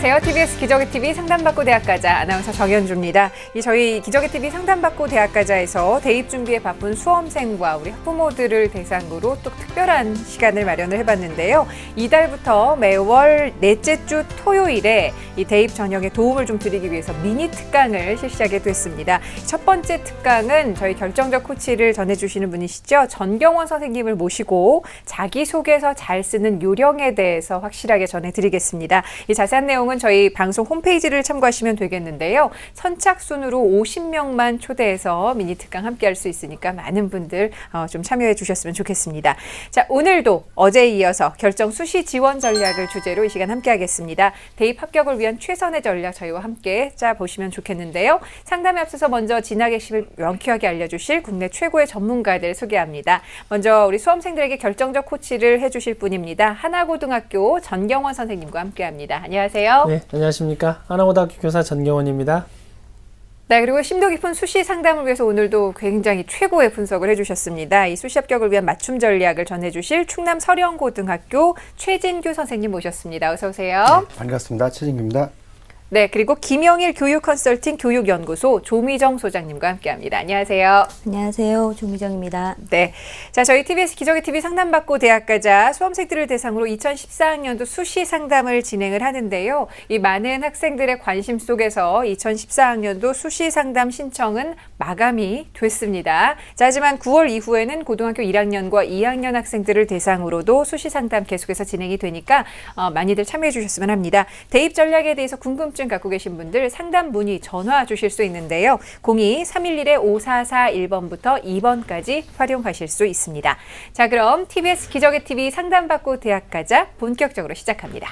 안녕하세요. TBS 기적의TV 상담받고 대학가자 아나운서 정현주입니다. 저희 기적의TV 상담받고 대학가자에서 대입 준비에 바쁜 수험생과 우리 학부모들을 대상으로 또 특별한 시간을 마련을 해봤는데요. 이달부터 매월 넷째 주 토요일에 이 대입 전형에 도움을 좀 드리기 위해서 미니 특강을 실시하게 됐습니다. 첫 번째 특강은 저희 결정적 코치를 전해주시는 분이시죠. 전경원 선생님을 모시고 자기소개서 잘 쓰는 요령에 대해서 확실하게 전해드리겠습니다. 이 자세한 내용은 저희 방송 홈페이지를 참고하시면 되겠는데요. 선착순으로 50명만 초대해서 미니 특강 함께 할 수 있으니까 많은 분들 좀 참여해 주셨으면 좋겠습니다. 자, 오늘도 어제에 이어서 결정 수시 지원 전략을 주제로 이 시간 함께 하겠습니다. 대입 합격을 위한 최선의 전략 저희와 함께 짜보시면 좋겠는데요. 상담에 앞서서 먼저 진학 핵심을 명쾌하게 알려주실 국내 최고의 전문가들 소개합니다. 먼저 우리 수험생들에게 결정적 코치를 해주실 분입니다. 하나고등학교 전경원 선생님과 함께합니다. 안녕하세요. 네, 안녕하십니까. 하나고등학교 교사 전경원입니다. 네, 그리고 심도 깊은 수시 상담을 위해서 오늘도 굉장히 최고의 분석을 해주셨습니다. 이 수시 합격을 위한 맞춤 전략을 전해주실 충남 서령고등학교 최진규 선생님 모셨습니다. 어서 오세요. 네, 반갑습니다. 최진규입니다. 네, 그리고 김영일 교육컨설팅 교육연구소 조미정 소장님과 함께합니다. 안녕하세요. 안녕하세요. 조미정입니다. 네, 자 저희 TBS 기적의TV 상담받고 대학가자 수험생들을 대상으로 2014학년도 수시 상담을 진행을 하는데요. 이 많은 학생들의 관심 속에서 2014학년도 수시 상담 신청은 마감이 됐습니다. 자, 하지만 9월 이후에는 고등학교 1학년과 2학년 학생들을 대상으로도 수시 상담 계속해서 진행이 되니까 많이들 참여해 주셨으면 합니다. 대입 전략에 대해서 궁금증 갖고 계신 분들 상담 문의 전화 주실 수 있는데요. 02-311-5441번부터 2번까지 활용하실 수 있습니다. 자, 그럼 TBS 기적의TV 상담받고 대학가자 본격적으로 시작합니다.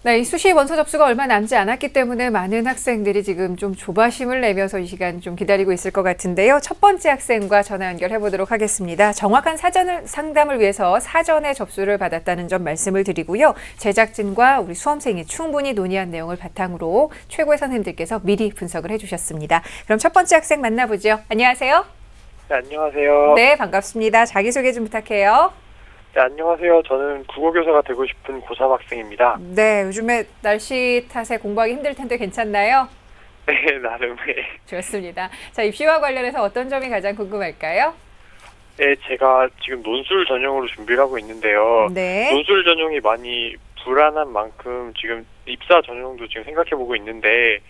네, 이 수시 원서 접수가 얼마 남지 않았기 때문에 많은 학생들이 지금 좀 조바심을 내면서 이 시간 좀 기다리고 있을 것 같은데요. 첫 번째 학생과 전화 연결해 보도록 하겠습니다. 정확한 상담을 위해서 사전에 접수를 받았다는 점 말씀을 드리고요. 제작진과 우리 수험생이 충분히 논의한 내용을 바탕으로 최고의 선생님들께서 미리 분석을 해주셨습니다. 그럼 첫 번째 학생 만나보죠. 안녕하세요. 네, 안녕하세요. 네, 반갑습니다. 자기소개 좀 부탁해요. 네, 안녕하세요. 저는 국어교사가 되고 싶은 고3 학생입니다. 네, 요즘에 날씨 탓에 공부하기 힘들 텐데 괜찮나요? 네, 나름. 좋습니다. 자, 입시와 관련해서 어떤 점이 가장 궁금할까요? 네, 제가 지금 논술 전형으로 준비를 하고 있는데요. 네. 논술 전형이 많이 불안한 만큼 지금 입사 전형도 지금 생각해보고 있는데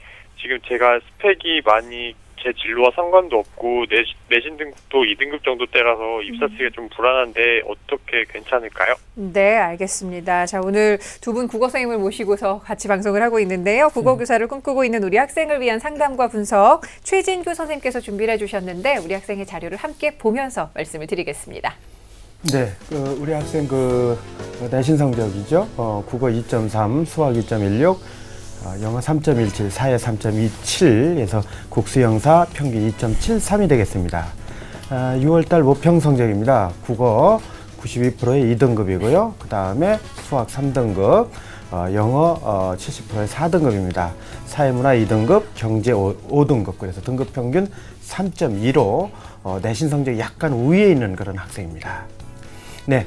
지금 제가 스펙이 많이 제 진로와 상관도 없고 내신 등급도 2등급 정도 때라서 입사 측에 좀 불안한데 어떻게 괜찮을까요? 네, 알겠습니다. 자, 오늘 두 분 국어 선생님을 모시고서 같이 방송을 하고 있는데요. 국어교사를 꿈꾸고 있는 우리 학생을 위한 상담과 분석 최진규 선생님께서 준비를 해주셨는데 우리 학생의 자료를 함께 보면서 말씀을 드리겠습니다. 네, 우리 학생 내신 성적이죠. 국어 2.3, 수학 2.16, 영어 3.17, 사회 3.27에서 국수영사 평균 2.73이 되겠습니다. 6월달 모평 성적입니다. 국어 92%의 2등급이고요. 그 다음에 수학 3등급, 영어 70%의 4등급입니다. 사회문화 2등급, 경제 5등급, 그래서 등급 평균 3.2로 내신 성적이 약간 우위에 있는 그런 학생입니다. 네,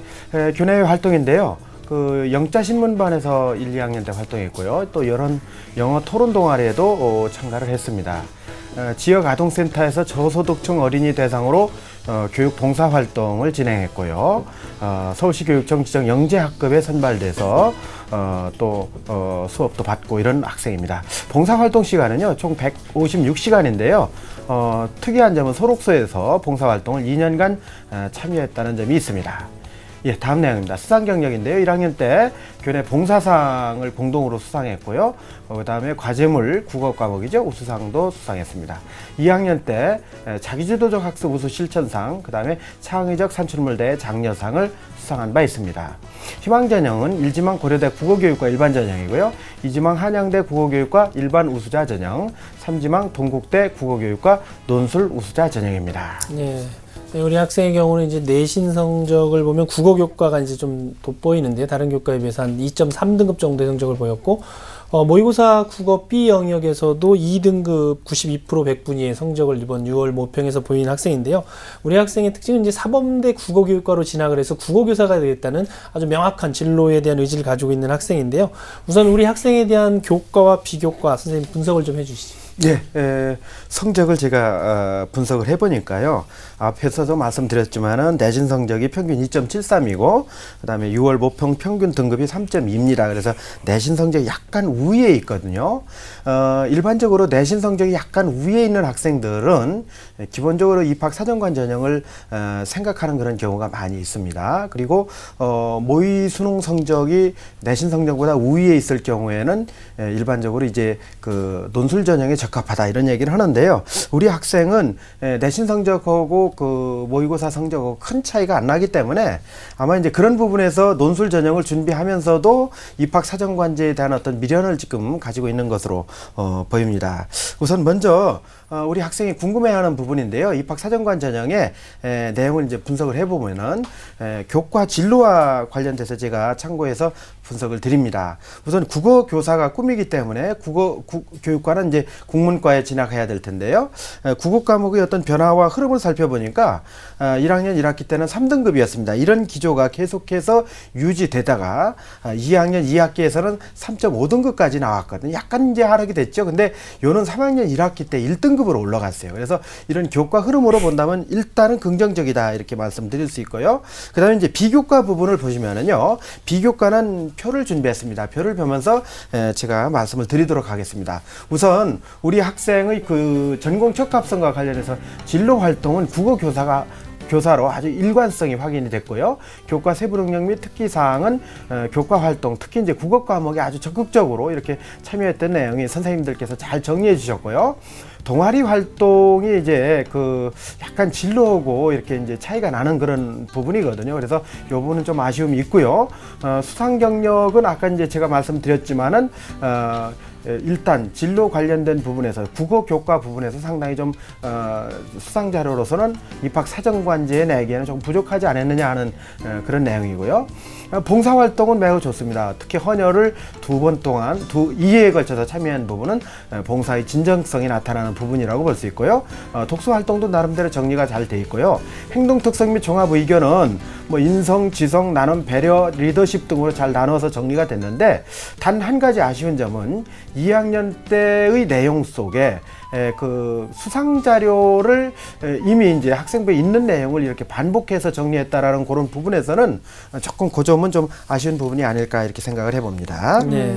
교내 활동인데요. 영자신문반에서 1, 2학년 때 활동했고요. 또 여러 영어 토론 동아리에도 참가를 했습니다. 지역 아동센터에서 저소득층 어린이 대상으로 교육 봉사 활동을 진행했고요. 서울시 교육청 지정 영재학급에 선발돼서 또 수업도 받고 이런 학생입니다. 봉사 활동 시간은요, 총 156시간인데요. 특이한 점은 소록소에서 봉사 활동을 2년간 참여했다는 점이 있습니다. 예, 다음 내용입니다. 수상 경력인데요. 1학년 때 교내 봉사상을 공동으로 수상했고요. 그 다음에 과제물 국어 과목이죠. 우수상도 수상했습니다. 2학년 때 자기주도적 학습 우수 실천상, 그 다음에 창의적 산출물대회 장려상을 수상한 바 있습니다. 희망전형은 1지망 고려대 국어교육과 일반전형이고요. 2지망 한양대 국어교육과 일반 우수자 전형, 3지망 동국대 국어교육과 논술 우수자 전형입니다. 네. 우리 학생의 경우는 이제 내신 성적을 보면 국어 교과가 이제 좀 돋보이는데 다른 교과에 비해서 한 2.3등급 정도의 성적을 보였고 모의고사 국어 B 영역에서도 2등급 92% 100분위의 성적을 이번 6월 모평에서 보인 학생인데요. 우리 학생의 특징은 이제 사범대 국어교육과로 진학을 해서 국어교사가 되겠다는 아주 명확한 진로에 대한 의지를 가지고 있는 학생인데요. 우선 우리 학생에 대한 교과와 비교과 선생님 분석을 좀 해주시죠. 예, 성적을 제가 분석을 해보니까요. 앞에서도 말씀드렸지만은 내신 성적이 평균 2.73이고, 그다음에 6월 모평 평균 등급이 3.2입니다. 그래서 내신 성적이 약간 우위에 있거든요. 일반적으로 내신 성적이 약간 우위에 있는 학생들은 기본적으로 입학 사정관 전형을 생각하는 그런 경우가 많이 있습니다. 그리고 모의 수능 성적이 내신 성적보다 우위에 있을 경우에는 일반적으로 이제 그 논술 전형에 적합하다 이런 얘기를 하는데요. 우리 학생은 내신 성적하고 그 모의고사 성적하고 큰 차이가 안 나기 때문에 아마 이제 그런 부분에서 논술 전형을 준비하면서도 입학 사정관제에 대한 어떤 미련을 지금 가지고 있는 것으로 보입니다. 우선 먼저 우리 학생이 궁금해하는 부분인데요. 입학 사정관 전형의 내용을 이제 분석을 해보면은 교과 진로와 관련돼서 제가 참고해서 분석을 드립니다. 우선 국어 교사가 꿈이기 때문에 교육과는 이제 국문과에 진학해야 될 텐데요. 국어 과목의 어떤 변화와 흐름을 살펴보니까 1학년 1학기 때는 3등급이었습니다. 이런 기조가 계속해서 유지되다가 2학년 2학기에서는 3.5등급까지 나왔거든요. 약간 이제 하락이 됐죠. 근데 요는 3학년 1학기 때 1등급으로 올라갔어요. 그래서 이런 교과 흐름으로 본다면 일단은 긍정적이다 이렇게 말씀드릴 수 있고요. 그 다음에 이제 비교과 부분을 보시면은요. 비교과는 표를 준비했습니다. 표를 보면서 제가 말씀을 드리도록 하겠습니다. 우선 우리 학생의 그 전공 적합성과 관련해서 진로 활동은 국어 교사로 아주 일관성이 확인이 됐고요. 교과 세부 능력 및 특기 사항은 교과 활동, 특히 이제 국어 과목에 아주 적극적으로 이렇게 참여했던 내용이 선생님들께서 잘 정리해 주셨고요. 동아리 활동이 이제 그 약간 진로하고 이렇게 이제 차이가 나는 그런 부분이거든요. 그래서 이 부분은 좀 아쉬움이 있고요. 수상 경력은 아까 이제 제가 말씀드렸지만은 일단 진로 관련된 부분에서 국어 교과 부분에서 상당히 좀 수상 자료로서는 입학 사정관제에 내기에는 좀 부족하지 않았느냐 하는 그런 내용이고요. 봉사활동은 매우 좋습니다. 특히 헌혈을 2번 동안 2회에 걸쳐서 참여한 부분은 봉사의 진정성이 나타나는 부분이라고 볼 수 있고요. 독서활동도 나름대로 정리가 잘 돼 있고요. 행동특성 및 종합의견은 뭐 인성, 지성, 나눔, 배려, 리더십 등으로 잘 나눠서 정리가 됐는데 단 한 가지 아쉬운 점은 2학년 때의 내용 속에 그 수상 자료를 이미 이제 학생부에 있는 내용을 이렇게 반복해서 정리했다라는 그런 부분에서는 조금 그 점은 좀 아쉬운 부분이 아닐까 이렇게 생각을 해봅니다. 네,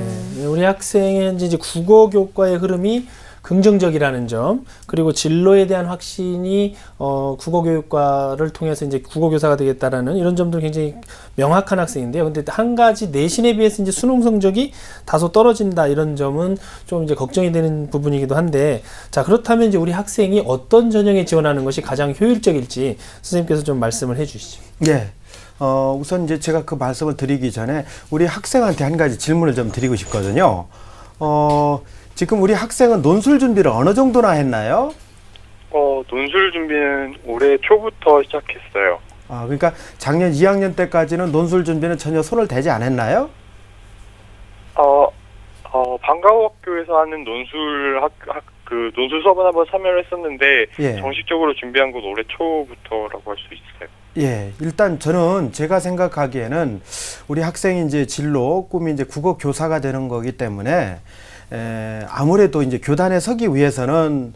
우리 학생의 이제 국어 교과의 흐름이 긍정적이라는 점, 그리고 진로에 대한 확신이 국어교육과를 통해서 이제 국어교사가 되겠다라는 이런 점도 굉장히 명확한 학생인데요. 근데 한 가지 내신에 비해서 이제 수능 성적이 다소 떨어진다 이런 점은 좀 이제 걱정이 되는 부분이기도 한데, 자 그렇다면 이제 우리 학생이 어떤 전형에 지원하는 것이 가장 효율적일지 선생님께서 좀 말씀을 해주시죠. 네. 우선 이제 제가 그 말씀을 드리기 전에 우리 학생한테 한 가지 질문을 좀 드리고 싶거든요. 지금 우리 학생은 논술 준비를 어느 정도나 했나요? 논술 준비는 올해 초부터 시작했어요. 그러니까 작년 2학년 때까지는 논술 준비는 전혀 손을 대지 않았나요? 방과후학교에서 하는 논술 수업은 한번 참여를 했었는데 예. 정식적으로 준비한 건 올해 초부터라고 할 수 있어요. 예, 일단 저는 제가 생각하기에는 우리 학생이 이제 진로 꿈이 이제 국어 교사가 되는 거기 때문에 아무래도 이제 교단에 서기 위해서는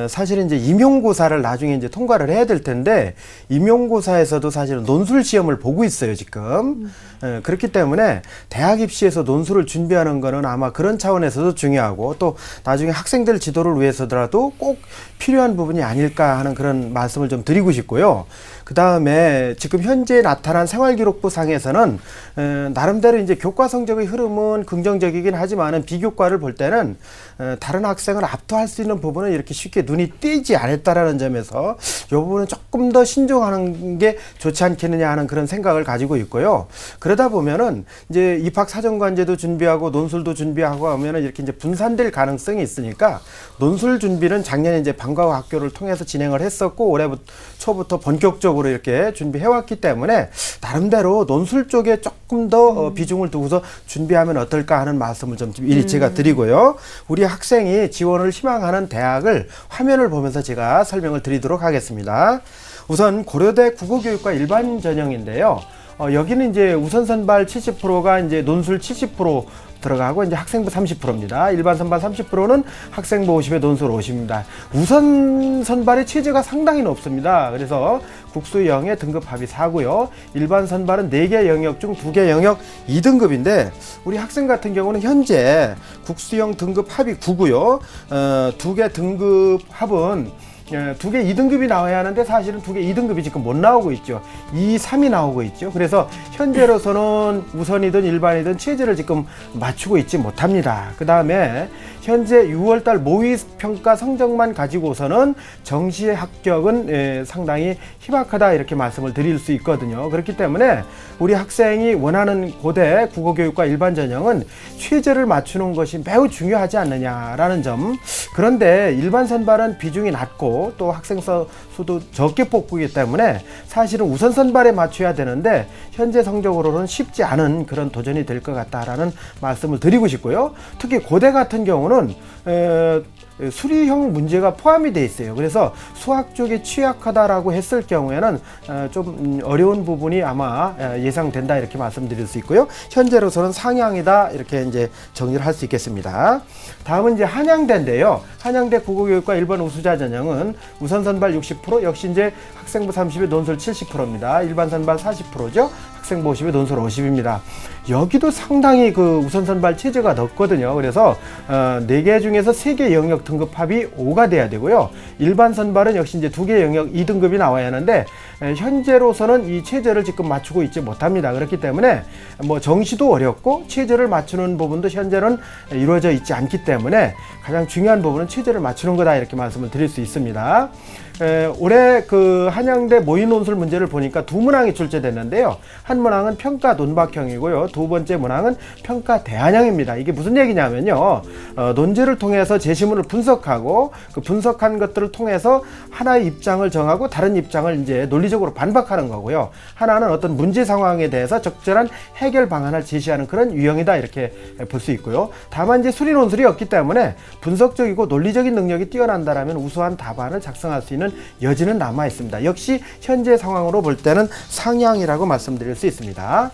사실은 이제 임용고사를 나중에 이제 통과를 해야 될 텐데 임용고사에서도 사실은 논술 시험을 보고 있어요 지금. 그렇기 때문에 대학 입시에서 논술을 준비하는 거는 아마 그런 차원에서도 중요하고 또 나중에 학생들 지도를 위해서더라도 꼭 필요한 부분이 아닐까 하는 그런 말씀을 좀 드리고 싶고요. 그 다음에 지금 현재 나타난 생활기록부 상에서는 나름대로 이제 교과 성적의 흐름은 긍정적이긴 하지만은 비교과를 볼 때는 다른 학생을 압도할 수 있는 부분은 이렇게 쉽게 눈이 띄지 않았다라는 점에서 이 부분은 조금 더 신중하는 게 좋지 않겠느냐 하는 그런 생각을 가지고 있고요. 그러다 보면은 이제 입학 사정관제도 준비하고 논술도 준비하고 하면은 이렇게 이제 분산될 가능성이 있으니까 논술 준비는 작년에 이제 방과후 학교를 통해서 진행을 했었고 올해 초부터 본격적으로 이렇게 준비해 왔기 때문에 나름대로 논술 쪽에 조금 조금 더 비중을 두고서 준비하면 어떨까 하는 말씀을 좀 미리 제가 드리고요. 우리 학생이 지원을 희망하는 대학을 화면을 보면서 제가 설명을 드리도록 하겠습니다. 우선 고려대 국어교육과 일반 전형인데요. 여기는 이제 우선 선발 70%가 이제 논술 70% 들어가고 이제 학생부 30%입니다. 일반 선발 30%는 학생부 50에 논술 50입니다. 우선 선발의 체제가 상당히 높습니다. 그래서 국수 0에 등급 합이 4고요. 일반 선발은 4개 영역 중 2개 영역 2등급인데 우리 학생 같은 경우는 현재 국수형 등급 합이 9고요. 2개 등급 합은 2개 2등급이 나와야 하는데 사실은 2개 2등급이 지금 못 나오고 있죠. 2, 3이 나오고 있죠. 그래서 현재로서는 우선이든 일반이든 체제를 지금 맞추고 있지 못합니다. 그 다음에 현재 6월달 모의평가 성적만 가지고서는 정시의 합격은 상당히 희박하다 이렇게 말씀을 드릴 수 있거든요. 그렇기 때문에 우리 학생이 원하는 고대 국어교육과 일반 전형은 최저를 맞추는 것이 매우 중요하지 않느냐라는 점. 그런데 일반 선발은 비중이 낮고 또 학생 수도 적게 뽑기 때문에 사실은 우선 선발에 맞춰야 되는데 현재 성적으로는 쉽지 않은 그런 도전이 될 것 같다라는 말씀을 드리고 싶고요. 특히 고대 같은 경우는 수리형 문제가 포함이 돼 있어요. 그래서 수학 쪽에 취약하다라고 했을 경우에는 좀 어려운 부분이 아마 예상된다 이렇게 말씀드릴 수 있고요. 현재로서는 상향이다 이렇게 이제 정리를 할 수 있겠습니다. 다음은 이제 한양대인데요. 한양대 국어교육과 일반 우수자 전형은 우선 선발 60% 역시 이제 학생부 30에 논술 70%입니다. 일반 선발 40%죠. 학생부 50에 논술 50입니다. 여기도 상당히 그 우선 선발 체제가 높거든요. 그래서 4개 중에서 3개 영역 등급 합이 5가 돼야 되고요. 일반 선발은 역시 이제 2개 영역 2등급이 나와야 하는데 현재로서는 이 체제를 지금 맞추고 있지 못합니다. 그렇기 때문에 뭐 정시도 어렵고 체제를 맞추는 부분도 현재는 이루어져 있지 않기 때문에 가장 중요한 부분은 체제를 맞추는 거다 이렇게 말씀을 드릴 수 있습니다. 올해 그 한양대 모의 논술 문제를 보니까 2문항이 출제됐는데요. 한 문항은 평가 논박형이고요. 두 번째 문항은 평가 대안형입니다. 이게 무슨 얘기냐면요. 논제를 통해서 제시문을 분석하고 그 분석한 것들을 통해서 하나의 입장을 정하고 다른 입장을 이제 논리적으로 반박하는 거고요. 하나는 어떤 문제 상황에 대해서 적절한 해결 방안을 제시하는 그런 유형이다 이렇게 볼 수 있고요. 다만 이제 수리 논술이 없기 때문에 분석적이고 논리적인 능력이 뛰어난다라면 우수한 답안을 작성할 수 있는 여지는 남아 있습니다. 역시 현재 상황으로 볼 때는 상향이라고 말씀드릴 수 있습니다.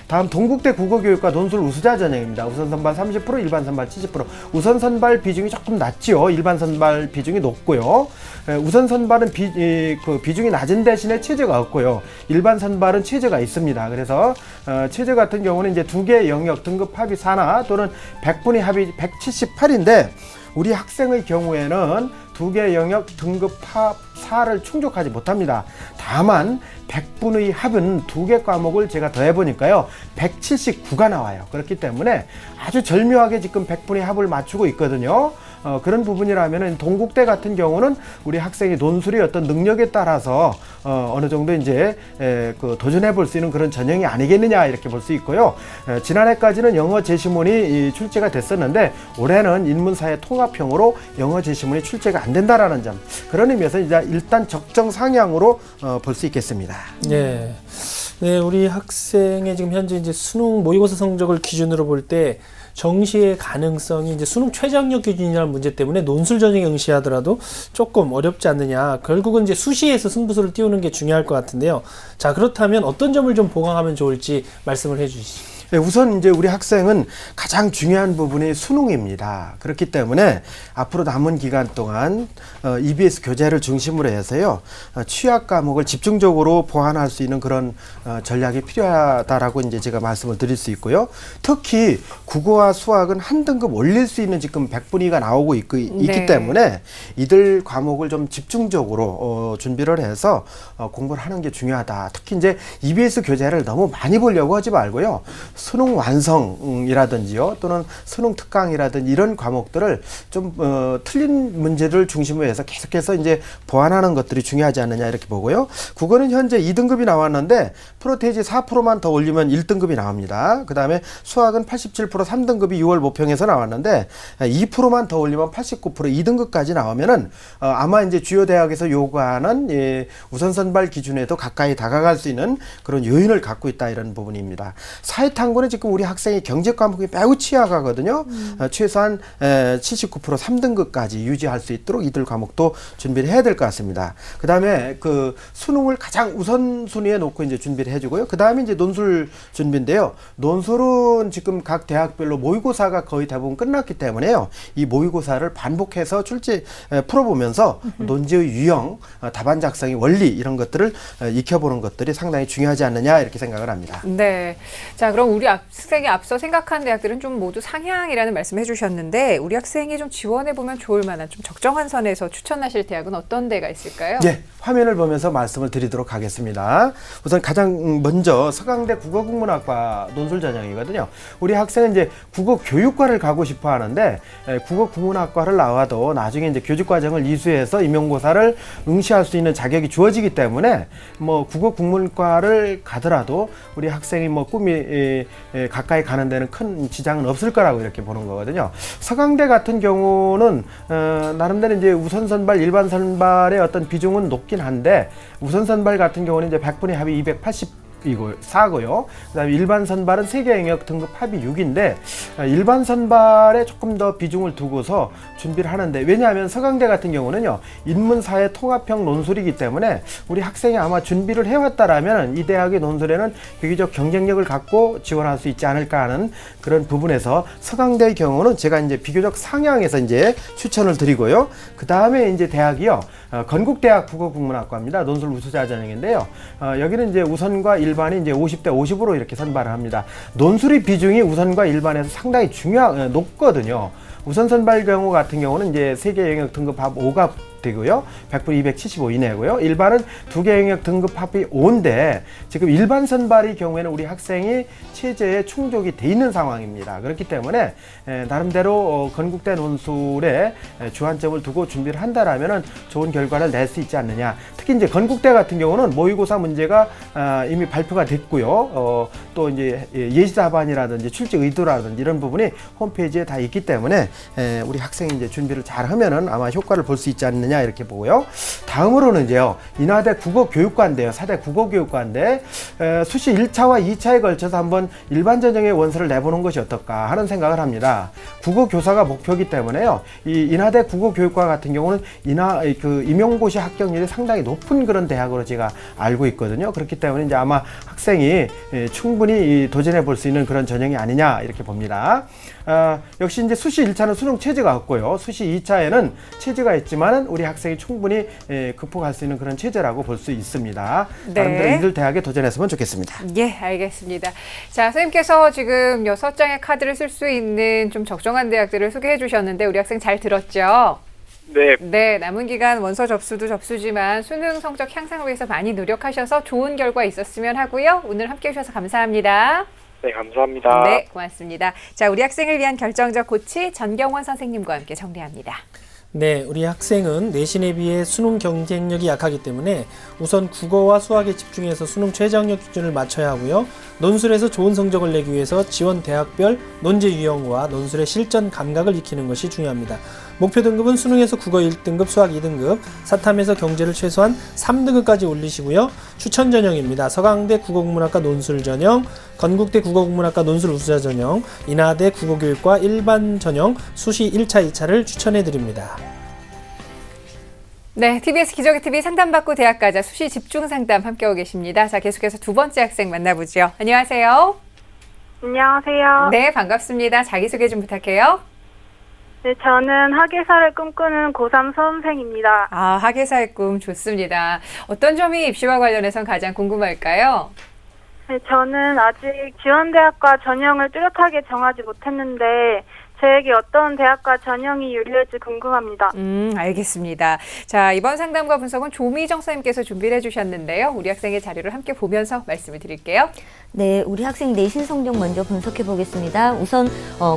다음 동국대 국어교육과 논술 우수자 전형입니다. 우선 선발 30%, 일반 선발 70%. 우선 선발 비중이 조금 낮지요. 일반 선발 비중이 높고요. 우선 선발은 비중이 낮은 대신에 체제가 없고요. 일반 선발은 체제가 있습니다. 그래서 체제 같은 경우는 이제 2개 영역 등급 합이 4나 또는 100분위 합이 178인데 우리 학생의 경우에는 2개 영역 등급 합 4를 충족하지 못합니다. 다만 100분의 합은 2개 과목을 제가 더해보니까요 179가 나와요. 그렇기 때문에 아주 절묘하게 지금 100분의 합을 맞추고 있거든요. 그런 부분이라면 동국대 같은 경우는 우리 학생의 논술의 어떤 능력에 따라서 어느 정도 이제 도전해 볼 수 있는 그런 전형이 아니겠느냐 이렇게 볼 수 있고요. 지난해까지는 영어 제시문이 출제가 됐었는데 올해는 인문사회 통합형으로 영어 제시문이 출제가 안 된다라는 점, 그런 의미에서 이제 일단 적정 상향으로 볼 수 있겠습니다. 네. 네, 우리 학생의 지금 현재 이제 수능 모의고사 성적을 기준으로 볼 때 정시의 가능성이 이제 수능 최저학력 기준이라는 문제 때문에 논술 전형에 응시하더라도 조금 어렵지 않느냐. 결국은 이제 수시에서 승부수를 띄우는 게 중요할 것 같은데요. 자, 그렇다면 어떤 점을 좀 보강하면 좋을지 말씀을 해 주시죠. 네, 우선 이제 우리 학생은 가장 중요한 부분이 수능입니다. 그렇기 때문에 앞으로 남은 기간 동안 EBS 교재를 중심으로 해서요 취약 과목을 집중적으로 보완할 수 있는 그런 전략이 필요하다라고 이제 제가 말씀을 드릴 수 있고요. 특히 국어와 수학은 한 등급 올릴 수 있는 지금 100분위가 나오고 있기 때문에 이들 과목을 좀 집중적으로 준비를 해서 공부를 하는 게 중요하다. 특히 이제 EBS 교재를 너무 많이 보려고 하지 말고요. 수능 완성이라든지요, 또는 수능 특강이라든지 이런 과목들을 좀 틀린 문제를 중심으로 해서 계속해서 이제 보완하는 것들이 중요하지 않느냐 이렇게 보고요. 국어는 현재 2등급이 나왔는데 프로테이지 4%만 더 올리면 1등급이 나옵니다. 그 다음에 수학은 87% 3등급이 6월 모평에서 나왔는데 2%만 더 올리면 89% 2등급까지 나오면은 아마 이제 주요 대학에서 요구하는 우선 선발 기준에도 가까이 다가갈 수 있는 그런 요인을 갖고 있다 이런 부분입니다. 사회탐구는 지금 우리 학생이 경제 과목이 매우 취약하거든요. 최소한 79% 3등급까지 유지할 수 있도록 이들 과목도 준비를 해야 될 것 같습니다. 그 다음에 그 수능을 가장 우선순위에 놓고 이제 준비를 해주고요. 그 다음에 이제 논술 준비인데요. 논술은 지금 각 대학별로 모의고사가 거의 대부분 끝났기 때문에요. 이 모의고사를 반복해서 풀어보면서 논지의 유형, 답안 작성의 원리 이런 것들을 익혀보는 것들이 상당히 중요하지 않느냐 이렇게 생각을 합니다. 네. 자, 그럼 우리 학생이 앞서 생각한 대학들은 좀 모두 상향이라는 말씀 해주셨는데 우리 학생이 좀 지원해보면 좋을 만한 좀 적정한 선에서 추천하실 대학은 어떤 데가 있을까요? 네. 화면을 보면서 말씀을 드리도록 하겠습니다. 우선 가장 먼저 서강대 국어국문학과 논술 전형이거든요. 우리 학생은 이제 국어교육과를 가고 싶어 하는데 국어국문학과를 나와도 나중에 이제 교직과정을 이수해서 임용고사를 응시할 수 있는 자격이 주어지기 때문에 뭐 국어국문과를 가더라도 우리 학생이 뭐 꿈이 가까이 가는 데는 큰 지장은 없을 거라고 이렇게 보는 거거든요. 서강대 같은 경우는 나름대로 이제 우선 선발, 일반 선발의 어떤 비중은 높긴 한데 우선 선발 같은 경우는 이제 100분의 합이 284고요. 그다음에 일반 선발은 세계 영역 등급 합이 6인데 일반 선발에 조금 더 비중을 두고서 준비를 하는데 왜냐하면 서강대 같은 경우는요 인문사회 통합형 논술이기 때문에 우리 학생이 아마 준비를 해왔다라면 이 대학의 논술에는 비교적 경쟁력을 갖고 지원할 수 있지 않을까 하는 그런 부분에서 서강대의 경우는 제가 이제 비교적 상향해서 이제 추천을 드리고요. 그 다음에 이제 대학이요 건국대학 국어국문학과입니다. 논술 우수자 전형인데요. 여기는 이제 우선과 일반이 이제 50대 50으로 이렇게 선발을 합니다. 논술의 비중이 우선과 일반에서 상당히 높거든요. 우선 선발 경우 같은 경우는 이제 세계 영역 등급 합 5가 되고요. 100분 275 이내고요. 일반은 두 개 영역 등급 합이 5인데 지금 일반 선발의 경우에는 우리 학생이 체제에 충족이 돼 있는 상황입니다. 그렇기 때문에 나름대로 건국대 논술에 주안점을 두고 준비를 한다라면은 좋은 결과를 낼 수 있지 않느냐. 특히 이제 건국대 같은 경우는 모의고사 문제가 이미 발표가 됐고요. 또 이제 예시답안이라든지 출제 의도라든지 이런 부분이 홈페이지에 다 있기 때문에 우리 학생이 이제 준비를 잘 하면은 아마 효과를 볼 수 있지 않느냐 이렇게 보고요. 다음으로는 이제요. 인하대 국어교육과인데요. 4대 국어교육과인데 수시 1차와 2차에 걸쳐서 한번 일반 전형의 원서를 내보는 것이 어떨까 하는 생각을 합니다. 국어교사가 목표이기 때문에요. 이 인하대 국어교육과 같은 경우는 임용고시 합격률이 상당히 높은 그런 대학으로 제가 알고 있거든요. 그렇기 때문에 이제 아마 학생이 충분히 도전해 볼 수 있는 그런 전형이 아니냐 이렇게 봅니다. 역시 이제 수시 1차는 수능 체제가 없고요. 수시 2차에는 체제가 있지만 우리 학생이 충분히 극복할 수 있는 그런 체제라고 볼 수 있습니다. 네. 나름대로 이들 대학에 도전했으면 좋겠습니다. 예, 알겠습니다. 자, 선생님께서 지금 6장의 카드를 쓸 수 있는 좀 적정한 대학들을 소개해 주셨는데 우리 학생 잘 들었죠? 네, 네, 남은 기간 원서 접수도 접수지만 수능 성적 향상을 위해서 많이 노력하셔서 좋은 결과 있었으면 하고요. 오늘 함께해 주셔서 감사합니다. 네, 감사합니다. 네, 고맙습니다. 자, 우리 학생을 위한 결정적 코치 전경원 선생님과 함께 정리합니다. 네, 우리 학생은 내신에 비해 수능 경쟁력이 약하기 때문에 우선 국어와 수학에 집중해서 수능 최저학력 기준을 맞춰야 하고요. 논술에서 좋은 성적을 내기 위해서 지원 대학별 논제 유형과 논술의 실전 감각을 익히는 것이 중요합니다. 목표 등급은 수능에서 국어 1등급, 수학 2등급, 사탐에서 경제를 최소한 3등급까지 올리시고요. 추천 전형입니다. 서강대 국어국문학과 논술 전형, 건국대 국어국문학과 논술 우수자 전형, 인하대 국어교육과 일반 전형, 수시 1차, 2차를 추천해 드립니다. 네, TBS 기적의 TV 상담받고 대학 가자 수시 집중 상담 함께하고 계십니다. 자, 계속해서 두 번째 학생 만나보죠. 안녕하세요. 안녕하세요. 네, 반갑습니다. 자기소개 좀 부탁해요. 네, 저는 학예사를 꿈꾸는 고3 수험생입니다. 아, 학예사의 꿈 좋습니다. 어떤 점이 입시와 관련해서 가장 궁금할까요? 네, 저는 아직 지원대학과 전형을 뚜렷하게 정하지 못했는데 저에게 어떤 대학과 전형이 유리할지 궁금합니다. 알겠습니다. 자, 이번 상담과 분석은 조미정 선생님께서 준비를 해주셨는데요. 우리 학생의 자료를 함께 보면서 말씀을 드릴게요. 네, 우리 학생 내신 성적 먼저 분석해 보겠습니다. 우선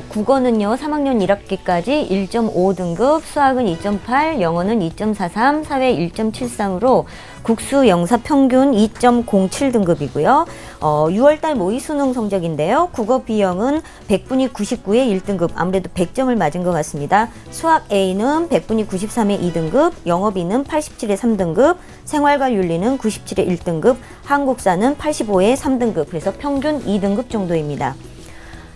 국어는요, 3학년 1학기까지 1.5등급, 수학은 2.8, 영어는 2.43, 사회 1.73으로 국수 영사 평균 2.07등급이고요. 6월달 모의 수능 성적인데요. 국어 B형은 100분위 99에 1등급, 아무래도 100점을 맞은 것 같습니다. 수학 A는 100분위 93에 2등급, 영어 B는 87에 3등급, 생활과 윤리는 97에 1등급, 한국사는 85에 3등급, 그래서 평균 2등급 정도입니다.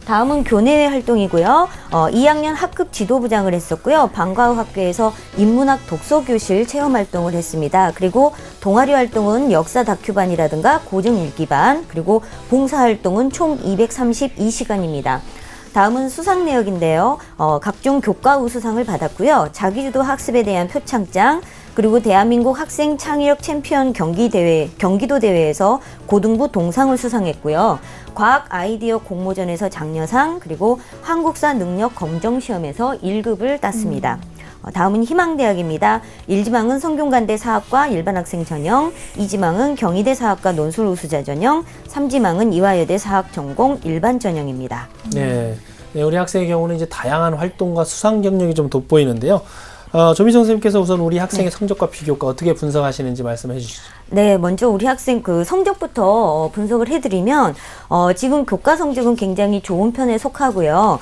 다음은 교내외 활동이고요. 2학년 학급 지도부장을 했었고요. 방과후 학교에서 인문학 독서교실 체험활동을 했습니다. 그리고 동아리 활동은 역사 다큐반이라든가 고증 읽기반, 그리고 봉사활동은 총 232시간입니다. 다음은 수상 내역인데요. 각종 교과우 수상을 받았고요. 자기주도 학습에 대한 표창장, 그리고 대한민국 학생 창의력 챔피언 경기도 대회에서 고등부 동상을 수상했고요. 과학 아이디어 공모전에서 장려상, 그리고 한국사 능력 검정 시험에서 1급을 땄습니다. 다음은 희망대학입니다. 1지망은 성균관대 사학과 일반학생 전형, 2지망은 경희대 사학과 논술 우수자 전형, 3지망은 이화여대 사학 전공 일반 전형입니다. 네. 네, 우리 학생의 경우는 이제 다양한 활동과 수상 경력이 좀 돋보이는데요. 조미정 선생님께서 우선 우리 학생의 성적과 비교과 어떻게 분석하시는지 말씀해 주시죠. 네, 먼저 우리 학생 그 성적부터 분석을 해드리면 지금 교과 성적은 굉장히 좋은 편에 속하고요.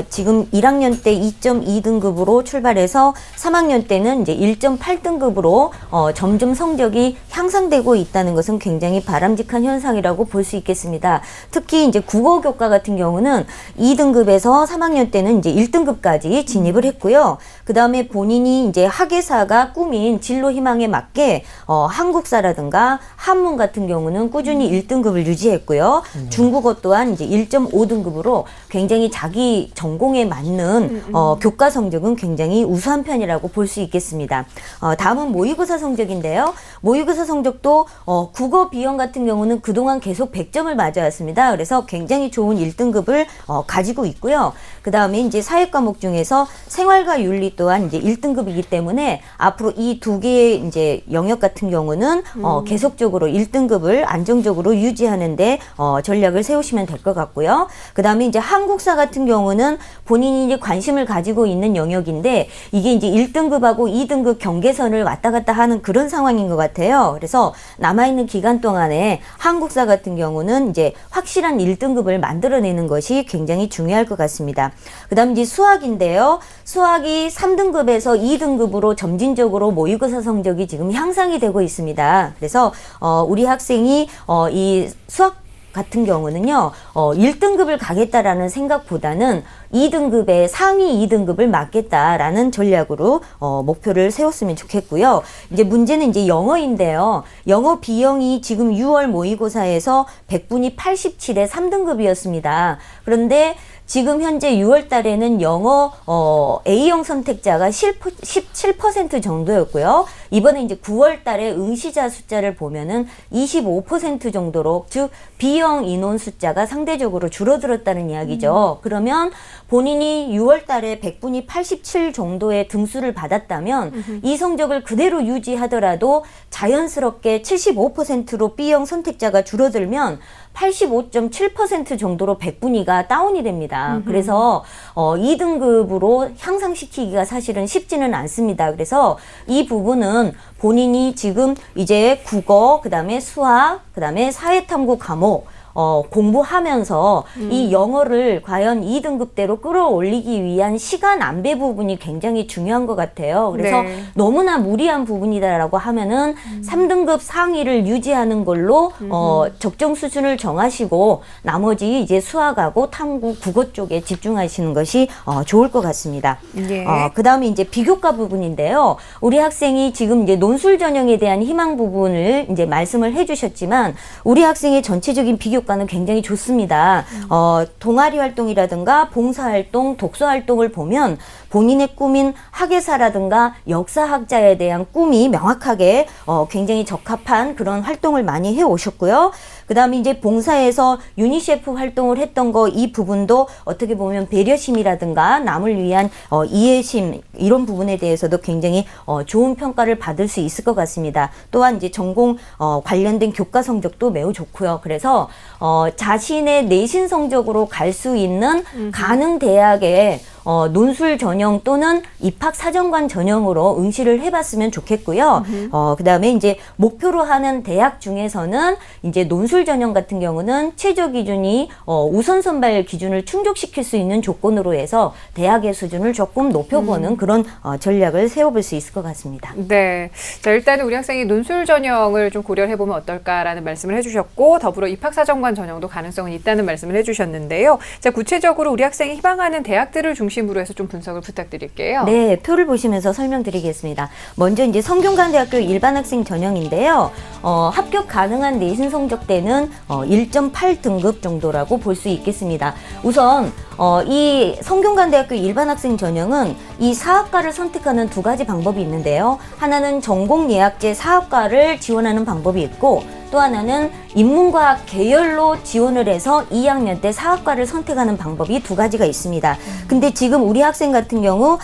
지금 1학년 때 2.2등급으로 출발해서 3학년 때는 이제 1.8등급으로 점점 성적이 향상되고 있다는 것은 굉장히 바람직한 현상이라고 볼 수 있겠습니다. 특히 이제 국어 교과 같은 경우는 2등급에서 3학년 때는 이제 1등급까지 진입을 했고요. 그 다음에 본인이 이제 학예사가 꿈인 진로 희망에 맞게 한국사라든가 한문 같은 경우는 꾸준히 1등급을 유지했고요. 중국어 또한 이제 1.5등급으로 굉장히 자기 전공에 맞는 교과 성적은 굉장히 우수한 편이라고 볼 수 있겠습니다. 다음은 모의고사 성적인데요. 모의고사 성적도 국어 B형 같은 경우는 그동안 계속 100점을 맞아왔습니다. 그래서 굉장히 좋은 1등급을 가지고 있고요. 그 다음에 이제 사회 과목 중에서 생활과 윤리 또한 이제 1등급이기 때문에 앞으로 이 두 개의 이제 영역 같은 경우는 계속적으로 1등급을 안정적으로 유지하는데 전략을 세우시면 될 것 같고요. 그 다음에 이제 한국사 같은 경우는 본인이 이제 관심을 가지고 있는 영역인데 이게 이제 1등급하고 2등급 경계선을 왔다 갔다 하는 그런 상황인 것 같아요. 그래서 남아있는 기간 동안에 한국사 같은 경우는 이제 확실한 1등급을 만들어내는 것이 굉장히 중요할 것 같습니다. 그 다음 이제 수학인데요. 수학이 3등급에서 2등급으로 점진적으로 모의고사 성적이 지금 향상이 되고 있습니다. 그래서 우리 학생이 이 수학 같은 경우는요, 1등급을 가겠다라는 생각보다는 2등급의 상위 2등급을 맞겠다라는 전략으로 목표를 세웠으면 좋겠고요. 이제 문제는 이제 영어인데요. 영어 B형이 지금 6월 모의고사에서 100분위 87에 3등급이었습니다. 그런데 지금 현재 6월 달에는 영어 A형 선택자가 17% 정도였고요. 이번에 이제 9월 달에 응시자 숫자를 보면은 25% 정도로, 즉 B형 인원 숫자가 상대적으로 줄어들었다는 이야기죠. 그러면 본인이 6월 달에 100분위 87 정도의 등수를 받았다면 이 성적을 그대로 유지하더라도 자연스럽게 75%로 B형 선택자가 줄어들면 85.7% 정도로 100분위가 다운이 됩니다. 그래서 2등급으로 향상시키기가 사실은 쉽지는 않습니다. 그래서 이 부분은 본인이 지금 이제 국어, 그 다음에 수학, 그 다음에 사회탐구 과목 공부하면서 이 영어를 과연 2등급대로 끌어올리기 위한 시간 안배 부분이 굉장히 중요한 것 같아요. 그래서 네. 너무나 무리한 부분이다라고 하면은 3등급 상위를 유지하는 걸로 적정 수준을 정하시고 나머지 이제 수학하고 탐구, 국어 쪽에 집중하시는 것이 좋을 것 같습니다. 예. 그 다음에 이제 비교과 부분인데요. 우리 학생이 지금 이제 논술 전형에 대한 희망 부분을 이제 말씀을 해주셨지만 우리 학생의 전체적인 비교과는 굉장히 좋습니다. 동아리 활동이라든가 봉사활동, 독서활동을 보면 본인의 꿈인 학예사라든가 역사학자에 대한 꿈이 명확하게 굉장히 적합한 그런 활동을 많이 해오셨고요. 그 다음에 이제 봉사에서 유니세프 활동을 했던 거 이 부분도 어떻게 보면 배려심이라든가 남을 위한 이해심 이런 부분에 대해서도 굉장히 좋은 평가를 받을 수 있을 것 같습니다. 또한 이제 전공 관련된 교과 성적도 매우 좋고요. 그래서 자신의 내신 성적으로 갈 수 있는 가능 대학에 논술 전형 또는 입학 사정관 전형으로 응시를 해봤으면 좋겠고요. 그 다음에 이제 목표로 하는 대학 중에서는 이제 논술 전형 같은 경우는 최저 기준이 우선 선발 기준을 충족시킬 수 있는 조건으로 해서 대학의 수준을 조금 높여보는 그런 전략을 세워볼 수 있을 것 같습니다. 네. 자, 일단은 우리 학생이 논술 전형을 좀 고려를 해보면 어떨까라는 말씀을 해주셨고, 더불어 입학사정관 전형도 가능성은 있다는 말씀을 해주셨는데요. 자, 구체적으로 우리 학생이 희망하는 대학들을 중심으로 해서 좀 분석을 부탁드릴게요. 네, 표를 보시면서 설명드리겠습니다. 먼저 이제 성균관대학교 일반 학생 전형인데요. 합격 가능한 내신 성적대는 1.8 등급 정도라고 볼 수 있겠습니다. 우선 이 성균관대학교 일반 학생 전형은 이 사학과를 선택하는 두 가지 방법이 있는데요. 하나는 전공예약제 사학과를 지원하는 방법이 있고, 또 하나는 인문과학 계열로 지원을 해서 2학년 때 사학과를 선택하는 방법이 두 가지가 있습니다. 근데 지금 우리 학생 같은 경우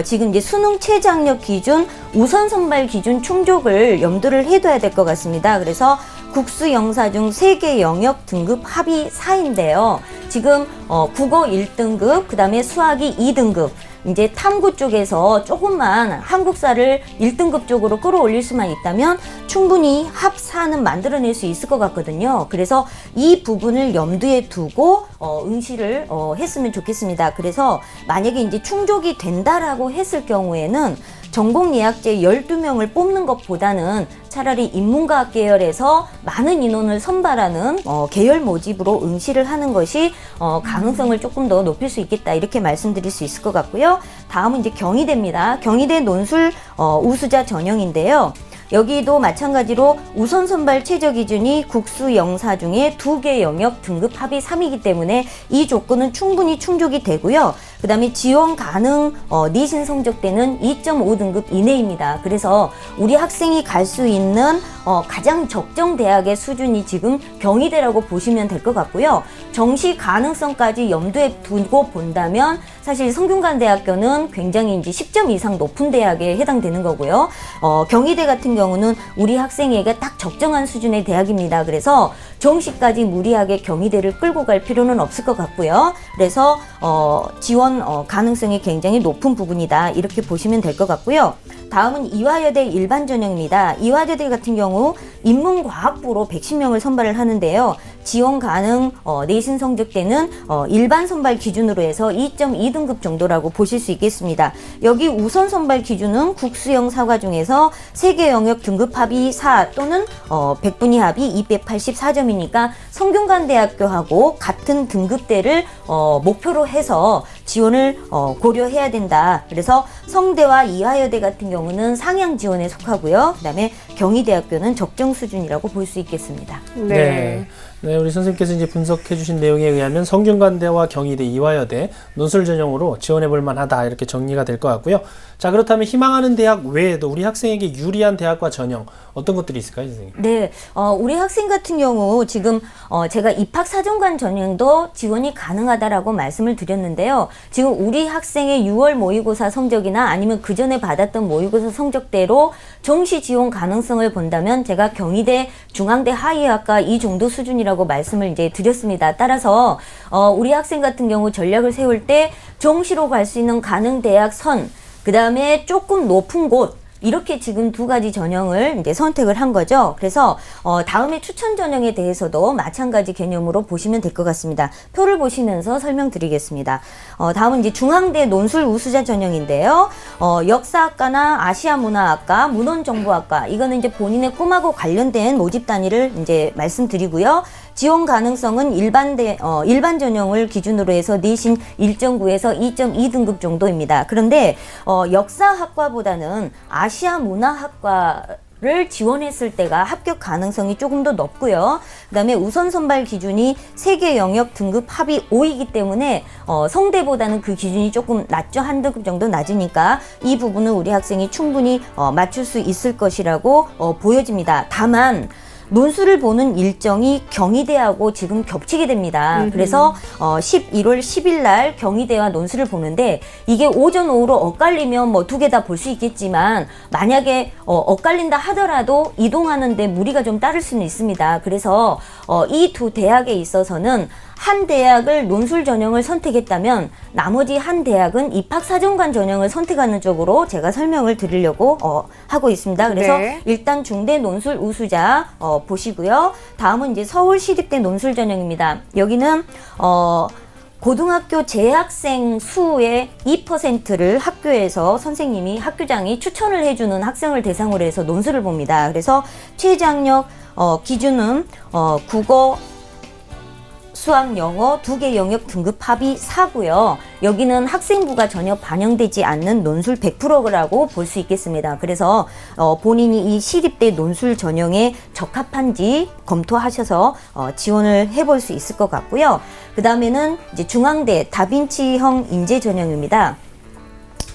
지금 이제 수능 최저학력 기준 우선 선발 기준 충족을 염두를 해둬야 될 것 같습니다. 그래서 국수 영사 중 3개 영역 등급 합이 4인데요. 지금 국어 1등급, 그 다음에 수학이 2등급, 이제 탐구 쪽에서 조금만 한국사를 1등급 쪽으로 끌어올릴 수만 있다면 충분히 합 4는 만들어낼 수 있을 것 같거든요. 그래서 이 부분을 염두에 두고 응시를 했으면 좋겠습니다. 그래서 만약에 이제 충족이 된다라고 했을 경우에는 전공예약제 12명을 뽑는 것보다는 차라리 인문과학 계열에서 많은 인원을 선발하는 계열 모집으로 응시를 하는 것이 가능성을 조금 더 높일 수 있겠다, 이렇게 말씀드릴 수 있을 것 같고요. 다음은 이제 경희대입니다. 경희대 논술 우수자 전형인데요. 여기도 마찬가지로 우선 선발 최저 기준이 국수 영사 중에 2개 영역 등급 합이 3이기 때문에 이 조건은 충분히 충족이 되고요. 그 다음에 지원 가능 내신 성적대는 2.5 등급 이내입니다. 그래서 우리 학생이 갈 수 있는 가장 적정 대학의 수준이 지금 경희대라고 보시면 될 것 같고요. 정시 가능성까지 염두에 두고 본다면 사실 성균관대학교는 굉장히 이제 10점 이상 높은 대학에 해당되는 거고요. 경희대 같은 경우는 우리 학생에게 딱 적정한 수준의 대학입니다. 그래서 정시까지 무리하게 경희대를 끌고 갈 필요는 없을 것 같고요. 그래서 지원 가능성이 굉장히 높은 부분이다, 이렇게 보시면 될 것 같고요. 다음은 이화여대 일반 전형입니다. 이화여대 같은 경우 인문과학부로 110명을 선발을 하는데요. 지원 가능 내신 성적대는 일반 선발 기준으로 해서 2.2등급 정도라고 보실 수 있겠습니다. 여기 우선 선발 기준은 국수형 사과 중에서 3개 영역 등급 합이 4 또는 100분위 합이 284점이니까 성균관대학교하고 같은 등급대를 목표로 해서 지원을 고려해야 된다. 그래서 성대와 이화여대 같은 경우는 상향 지원에 속하고요. 그다음에 경희대학교는 적정 수준이라고 볼 수 있겠습니다. 네. 네, 우리 선생님께서 이제 분석해 주신 내용에 의하면 성균관대와 경희대, 이화여대 논술 전형으로 지원해 볼 만하다, 이렇게 정리가 될 것 같고요. 자, 그렇다면 희망하는 대학 외에도 우리 학생에게 유리한 대학과 전형 어떤 것들이 있을까요, 선생님? 네, 우리 학생 같은 경우 지금 제가 입학사정관 전형도 지원이 가능하다라고 말씀을 드렸는데요. 지금 우리 학생의 6월 모의고사 성적이나 아니면 그 전에 받았던 모의고사 성적대로 정시 지원 가능성을 본다면 제가 경희대, 중앙대 하이학과 이 정도 수준이라고 말씀을 이제 드렸습니다. 따라서 우리 학생 같은 경우 전략을 세울 때 정시로 갈 수 있는 가능 대학 선, 그 다음에 조금 높은 곳, 이렇게 지금 두 가지 전형을 이제 선택을 한 거죠. 그래서 다음에 추천 전형에 대해서도 마찬가지 개념으로 보시면 될 것 같습니다. 표를 보시면서 설명드리겠습니다. 다음은 이제 중앙대 논술 우수자 전형인데요. 역사학과나 아시아문화학과, 문헌정보학과, 이거는 이제 본인의 꿈하고 관련된 모집 단위를 이제 말씀드리고요. 지원 가능성은 일반 전형을 기준으로 해서 내신 1.9에서 2.2등급 정도입니다. 그런데 역사학과보다는 아시아 문화학과를 를 지원했을 때가 합격 가능성이 조금 더 높고요. 그다음에 우선 선발 기준이 3개 영역 등급 합이 5이기 때문에 성대보다는 그 기준이 조금 낮죠. 한 등급 정도 낮으니까 이 부분은 우리 학생이 충분히 맞출 수 있을 것이라고 보여집니다. 다만 논술을 보는 일정이 경희대하고 지금 겹치게 됩니다. 그래서 11월 10일 날 경희대와 논술을 보는데 이게 오전 오후로 엇갈리면 뭐 2개 다 볼 수 있겠지만 만약에 엇갈린다 하더라도 이동하는데 무리가 좀 따를 수는 있습니다. 그래서 이 두 대학에 있어서는 한 대학을 논술 전형을 선택했다면 나머지 한 대학은 입학사정관 전형을 선택하는 쪽으로 제가 설명을 드리려고 하고 있습니다. 그래서 네. 일단 중대 논술 우수자 보시고요. 다음은 이제 서울시립대 논술 전형입니다. 여기는 고등학교 재학생 수의 2%를 학교에서 선생님이 학교장이 추천을 해주는 학생을 대상으로 해서 논술을 봅니다. 그래서 최장력 기준은 국어, 수학, 영어 2개 영역 등급 합이 4고요. 여기는 학생부가 전혀 반영되지 않는 논술 100%라고 볼 수 있겠습니다. 그래서 본인이 이 시립대 논술 전형에 적합한지 검토하셔서 지원을 해볼 수 있을 것 같고요. 그 다음에는 이제 중앙대 다빈치형 인재 전형입니다.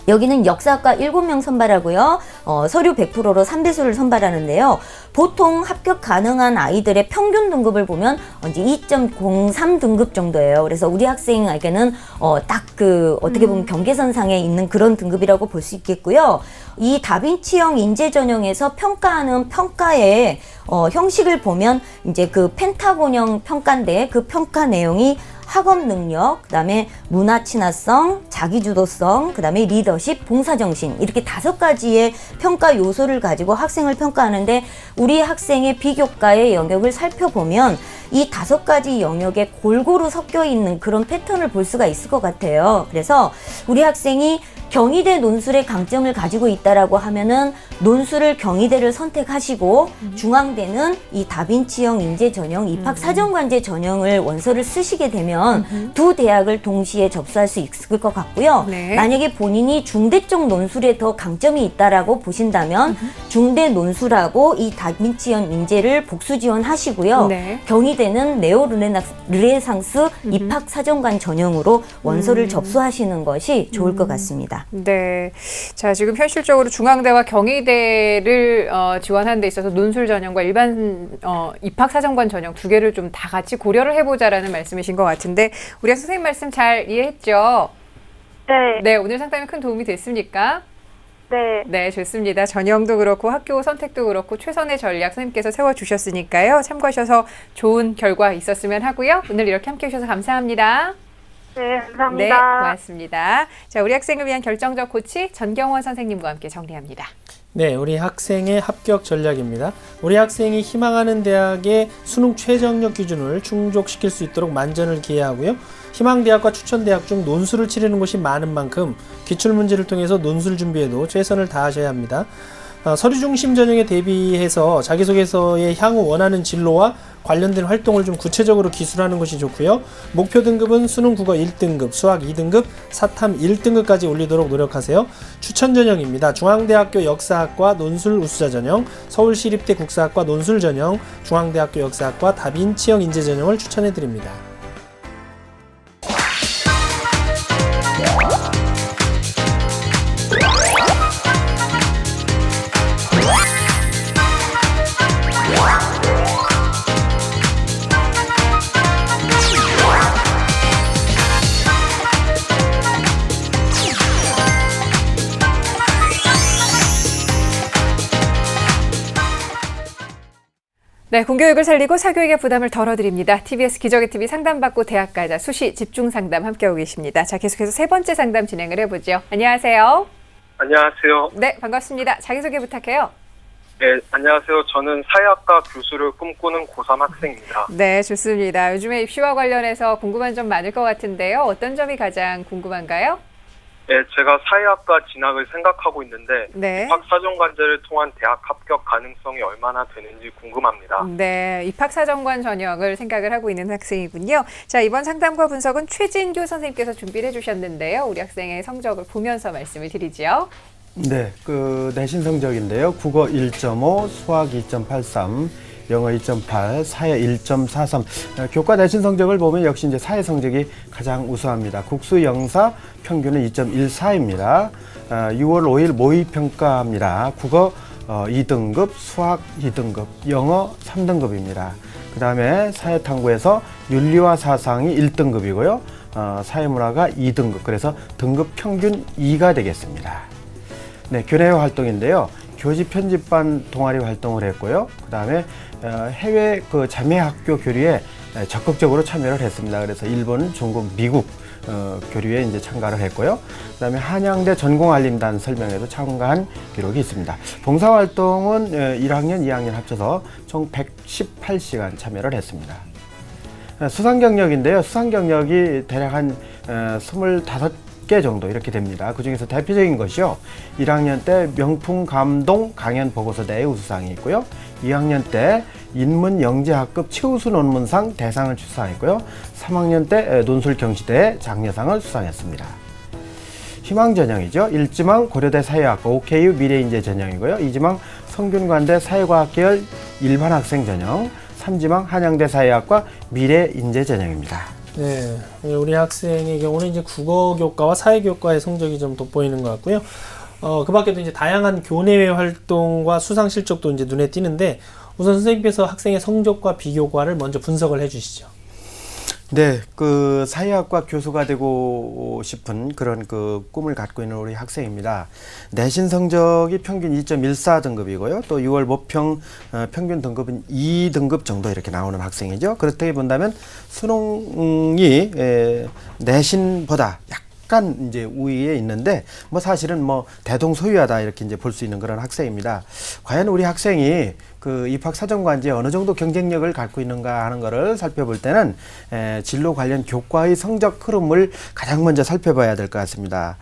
여기는 역사학과 7명 선발하고요. 서류 100%로 3배수를 선발하는데요. 보통 합격 가능한 아이들의 평균 등급을 보면 이제 2.03 등급 정도예요. 그래서 우리 학생에게는 딱 그 어떻게 보면 경계선상에 있는 그런 등급이라고 볼 수 있겠고요. 이 다빈치형 인재 전형에서 평가하는 평가의 형식을 보면 이제 그 펜타곤형 평가인데 그 평가 내용이 학업 능력, 그다음에 문화 친화성, 자기주도성, 그다음에 리더십, 봉사정신 이렇게 5가지의 평가 요소를 가지고 학생을 평가하는데 우리 학생의 비교과의 영역을 살펴보면 이 5가지 영역에 골고루 섞여 있는 그런 패턴을 볼 수가 있을 것 같아요. 그래서 우리 학생이 경희대 논술의 강점을 가지고 있다라고 하면은 논술을 경희대를 선택하시고 중앙대는 이 다빈치형 인재 전형, 입학 사정관제 전형을 원서를 쓰시게 되면 두 대학을 동시에 접수할 수 있을 것 같고요. 네. 만약에 본인이 중대 쪽 논술에 더 강점이 있다라고 보신다면 중대 논술하고 이 다빈치형 인재를 복수 지원하시고요. 네. 경희대는 네오 르네상스 입학 사정관 전형으로 원서를 접수하시는 것이 좋을 것 같습니다. 네. 자, 지금 현실적으로 중앙대와 경희대를 지원하는 데 있어서 논술 전형과 일반 입학사정관 전형 2개를 좀 다 같이 고려를 해보자라는 말씀이신 것 같은데 우리 선생님 말씀 잘 이해했죠? 네. 네, 오늘 상담이 큰 도움이 됐습니까? 네. 네, 좋습니다. 전형도 그렇고 학교 선택도 그렇고 최선의 전략 선생님께서 세워주셨으니까요. 참고하셔서 좋은 결과 있었으면 하고요. 오늘 이렇게 함께해 주셔서 감사합니다. 네, 감사합니다. 네, 고맙습니다. 자, 우리 학생을 위한 결정적 코치 전경원 선생님과 함께 정리합니다. 네, 우리 학생의 합격 전략입니다. 우리 학생이 희망하는 대학의 수능 최저학력 기준을 충족시킬 수 있도록 만전을 기해하고요. 희망대학과 추천대학 중 논술을 치르는 곳이 많은 만큼 기출문제를 통해서 논술 준비에도 최선을 다하셔야 합니다. 서류 중심 전형에 대비해서 자기소개서의 향후 원하는 진로와 관련된 활동을 좀 구체적으로 기술하는 것이 좋고요. 목표 등급은 수능 국어 1등급, 수학 2등급, 사탐 1등급까지 올리도록 노력하세요. 추천 전형입니다. 중앙대학교 역사학과 논술 우수자 전형, 서울시립대 국사학과 논술 전형, 중앙대학교 역사학과 다빈치형 인재 전형을 추천해 드립니다. 네, 공교육을 살리고 사교육의 부담을 덜어드립니다. TBS 기적의 TV 상담받고 대학 가자 수시 집중 상담 함께하고 계십니다. 자, 계속해서 3번째 상담 진행을 해보죠. 안녕하세요. 안녕하세요. 네, 반갑습니다. 자기소개 부탁해요. 네, 안녕하세요. 저는 사회학과 교수를 꿈꾸는 고3 학생입니다. 네, 좋습니다. 요즘에 입시와 관련해서 궁금한 점 많을 것 같은데요. 어떤 점이 가장 궁금한가요? 네, 제가 사회학과 진학을 생각하고 있는데 네. 입학사정관제를 통한 대학 합격 가능성이 얼마나 되는지 궁금합니다. 네, 입학사정관 전형을 생각을 하고 있는 학생이군요. 자, 이번 상담과 분석은 최진규 선생님께서 준비를 해주셨는데요. 우리 학생의 성적을 보면서 말씀을 드리지요. 네, 그 내신 성적인데요. 국어 1.5, 수학 2.83, 영어 2.8, 사회 1.43. 교과 내신 성적을 보면 역시 이제 사회 성적이 가장 우수합니다. 국수 영사 평균은 2.14입니다. 6월 5일 모의 평가합니다. 국어 2등급, 수학 2등급, 영어 3등급입니다. 그 다음에 사회탐구에서 윤리와 사상이 1등급이고요. 사회문화가 2등급, 그래서 등급 평균 2가 되겠습니다. 네, 교내외 활동인데요. 교지 편집반 동아리 활동을 했고요. 그 다음에 해외 그 자매 학교 교류에 적극적으로 참여를 했습니다. 그래서 일본, 중국, 미국 교류에 이제 참가를 했고요. 그다음에 한양대 전공알림단 설명회도 참가한 기록이 있습니다. 봉사활동은 1학년, 2학년 합쳐서 총 118시간 참여를 했습니다. 수상 경력인데요. 수상 경력이 대략 한 25개 정도 이렇게 됩니다. 그 중에서 대표적인 것이요. 1학년 때 명품 감동 강연 보고서대회 우수상이 있고요. 2학년 때 인문영재학급 최우수 논문상 대상을 수상했고요. 3학년 때 논술 경시대회 장려상을 수상했습니다. 희망 전형이죠. 1지망 고려대 사회학과 OKU 미래인재 전형이고요. 2지망 성균관대 사회과학계열 일반 학생 전형, 3지망 한양대 사회학과 미래인재 전형입니다. 네, 우리 학생의 경우는 이제 국어교과와 사회교과의 성적이 좀 돋보이는 것 같고요. 그 밖에도 이제 다양한 교내외 활동과 수상 실적도 이제 눈에 띄는데, 우선 선생님께서 학생의 성적과 비교과를 먼저 분석을 해주시죠. 네, 그 사회학과 교수가 되고 싶은 그런 그 꿈을 갖고 있는 우리 학생입니다. 내신 성적이 평균 2.14 등급이고요. 또 6월 모평 평균 등급은 2등급 정도 이렇게 나오는 학생이죠. 그렇다고 본다면 수능이 내신보다 약간 이제 우위에 있는데, 뭐 사실은 뭐 대동소이하다 이렇게 이제 볼 수 있는 그런 학생입니다. 과연 우리 학생이 그 입학사정관제에 어느 정도 경쟁력을 갖고 있는가 하는 것을 살펴볼 때는 진로 관련 교과의 성적 흐름을 가장 먼저 살펴봐야 될 것 같습니다.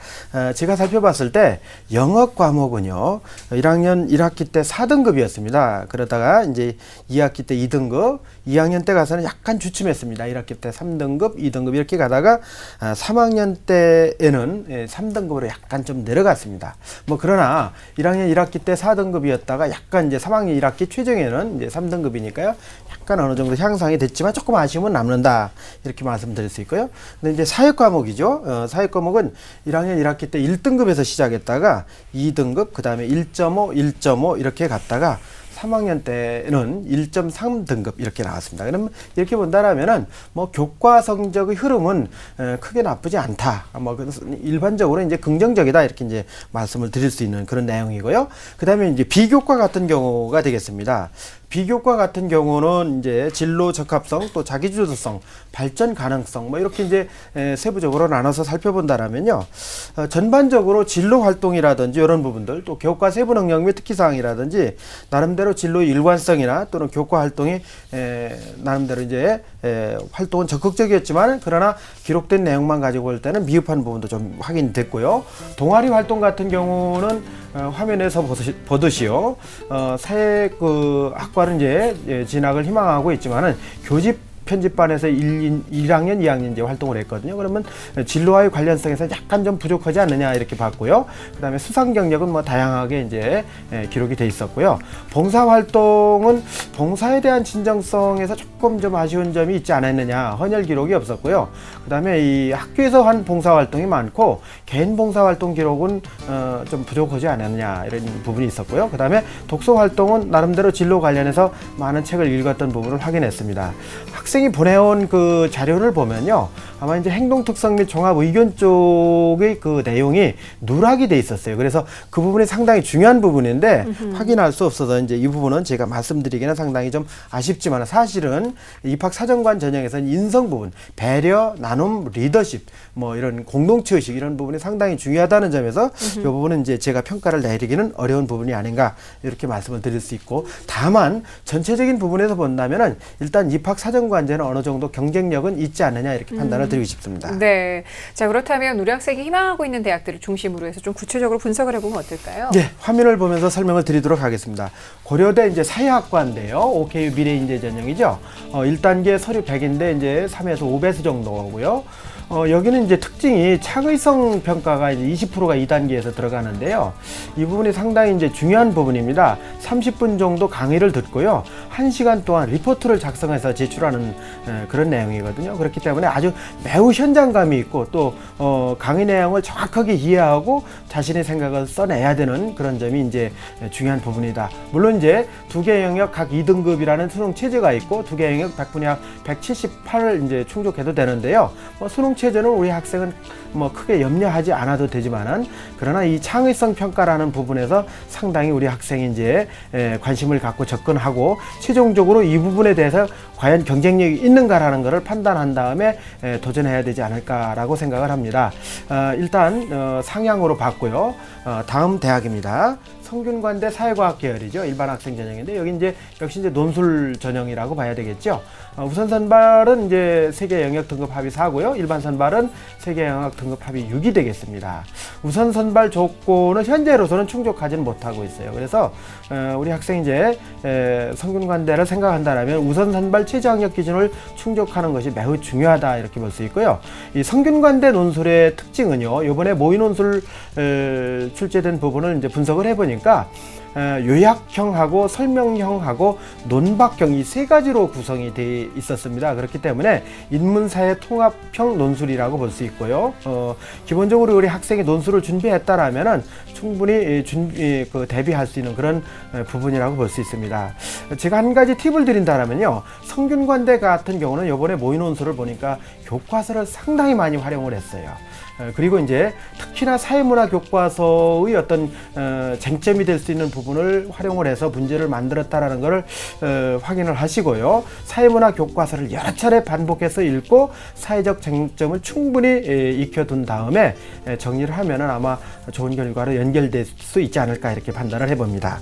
제가 살펴봤을 때 영어 과목은요, 1학년 1학기 때 4등급이었습니다. 그러다가 이제 2학기 때 2등급, 2학년 때 가서는 약간 주춤했습니다. 1학기 때 3등급, 2등급 이렇게 가다가 3학년 때에는 3등급으로 약간 좀 내려갔습니다. 뭐 그러나 1학년 1학기 때 4등급이었다가 약간 이제 3학년 1학기 최종에는 이제 3등급이니까요. 약간 어느 정도 향상이 됐지만 조금 아쉬움은 남는다. 이렇게 말씀드릴 수 있고요. 근데 이제 사회 과목이죠. 사회 과목은 1학년 1학기 때 1등급에서 시작했다가 2등급, 그 다음에 1.5, 1.5 이렇게 갔다가 3학년 때는 1.3등급 이렇게 나왔습니다. 그러면 이렇게 본다라면은 뭐 교과 성적의 흐름은 크게 나쁘지 않다. 뭐 일반적으로 이제 긍정적이다 이렇게 이제 말씀을 드릴 수 있는 그런 내용이고요. 그다음에 이제 비교과 같은 경우가 되겠습니다. 비교과 같은 경우는 이제 진로 적합성, 또 자기주도성, 발전 가능성 뭐 이렇게 이제 세부적으로 나눠서 살펴본다라면요. 전반적으로 진로 활동이라든지 이런 부분들, 또 교과 세부 능력 및 특기 사항이라든지 나름대로 진로의 일관성이나 또는 교과 활동이 나름대로 이제 활동은 적극적이었지만, 그러나 기록된 내용만 가지고 볼 때는 미흡한 부분도 좀 확인됐고요. 동아리 활동 같은 경우는 화면에서 보듯이요. 사회 그 학과는 이제 진학을 희망하고 있지만은 교집 편집반에서 1학년, 2학년 이제 활동을 했거든요. 그러면 진로와의 관련성에서 약간 좀 부족하지 않느냐 이렇게 봤고요. 그다음에 수상 경력은 뭐 다양하게 이제 기록이 돼 있었고요. 봉사 활동은 봉사에 대한 진정성에서 조금 좀 아쉬운 점이 있지 않았느냐, 헌혈 기록이 없었고요. 그다음에 이 학교에서 한 봉사 활동이 많고 개인 봉사 활동 기록은 좀 부족하지 않았느냐 이런 부분이 있었고요. 그다음에 독서 활동은 나름대로 진로 관련해서 많은 책을 읽었던 부분을 확인했습니다. 학생이 보내온 그 자료를 보면요, 아마 이제 행동 특성 및 종합 의견 쪽의 그 내용이 누락이 돼 있었어요. 그래서 그 부분이 상당히 중요한 부분인데 확인할 수 없어서 이제 이 부분은 제가 말씀드리기는 상당히 좀 아쉽지만, 사실은 입학 사정관 전형에서는 인성 부분, 배려, 나눔, 리더십, 뭐 이런 공동체 의식 이런 부분이 상당히 중요하다는 점에서 이 부분은 이제 제가 평가를 내리기는 어려운 부분이 아닌가 이렇게 말씀을 드릴 수 있고, 다만 전체적인 부분에서 본다면은 일단 입학 사정관제는 어느 정도 경쟁력은 있지 않느냐 이렇게 판단을 드리고 싶습니다. 네. 자, 그렇다면 우리 학생이 희망하고 있는 대학들을 중심으로 해서 좀 구체적으로 분석을 해보면 어떨까요? 네, 화면을 보면서 설명을 드리도록 하겠습니다. 고려대 이제 사회학과인데요. OKU 미래인재 전형이죠. 1단계 서류 100인데 이제 3에서 5배수 정도고요. 여기는 이제 특징이 창의성 평가가 이제 20%가 2단계에서 들어가는데요. 이 부분이 상당히 이제 중요한 부분입니다. 30분 정도 강의를 듣고요. 1시간 동안 리포트를 작성해서 제출하는 그런 내용이거든요. 그렇기 때문에 아주 매우 현장감이 있고 또 강의 내용을 정확하게 이해하고 자신의 생각을 써내야 되는 그런 점이 이제 중요한 부분이다. 물론 이제 두 개 영역 각 2등급이라는 수능 체제가 있고 두 개 영역 100분위 약 178을 이제 충족해도 되는데요. 수능 체제는 우리 학생은 뭐 크게 염려하지 않아도 되지만은 그러나 이 창의성 평가라는 부분에서 상당히 우리 학생이 이제 관심을 갖고 접근하고 최종적으로 이 부분에 대해서 과연 경쟁력이 있는가라는 것을 판단한 다음에 도전해야 되지 않을까라고 생각을 합니다. 일단 상향으로 봤고요. 다음 대학입니다. 성균관대 사회과학 계열이죠. 일반 학생 전형인데 여기 이제 역시 이제 논술 전형이라고 봐야 되겠죠. 우선 선발은 이제 세계 영역 등급 합의 4고요. 일반 선발은 세계 영역 등급 합의 6이 되겠습니다. 우선 선발 조건은 현재로서는 충족하지는 못하고 있어요. 그래서 우리 학생이 이제 성균관대를 생각한다면 우선 선발 최저 학력 기준을 충족하는 것이 매우 중요하다 이렇게 볼 수 있고요. 이 성균관대 논술의 특징은요. 이번에 모의 논술 출제된 부분을 이제 분석을 해보니까 요약형하고 설명형하고 논박형 이 세 가지로 구성이 되어 있었습니다. 그렇기 때문에 인문사회 통합형 논술이라고 볼 수 있고요. 기본적으로 우리 학생이 논술을 준비했다라면은 충분히 대비할 수 있는 그런 부분이라고 볼 수 있습니다. 제가 한 가지 팁을 드린다면요. 성균관대 같은 경우는 이번에 모의 논술을 보니까 교과서를 상당히 많이 활용을 했어요. 그리고 이제 특히나 사회문화 교과서의 어떤 쟁점이 될 수 있는 부분을 활용을 해서 문제를 만들었다라는 것을 확인을 하시고요. 사회문화 교과서를 여러 차례 반복해서 읽고 사회적 쟁점을 충분히 익혀둔 다음에 정리를 하면은 아마 좋은 결과로 연결될 수 있지 않을까 이렇게 판단을 해봅니다.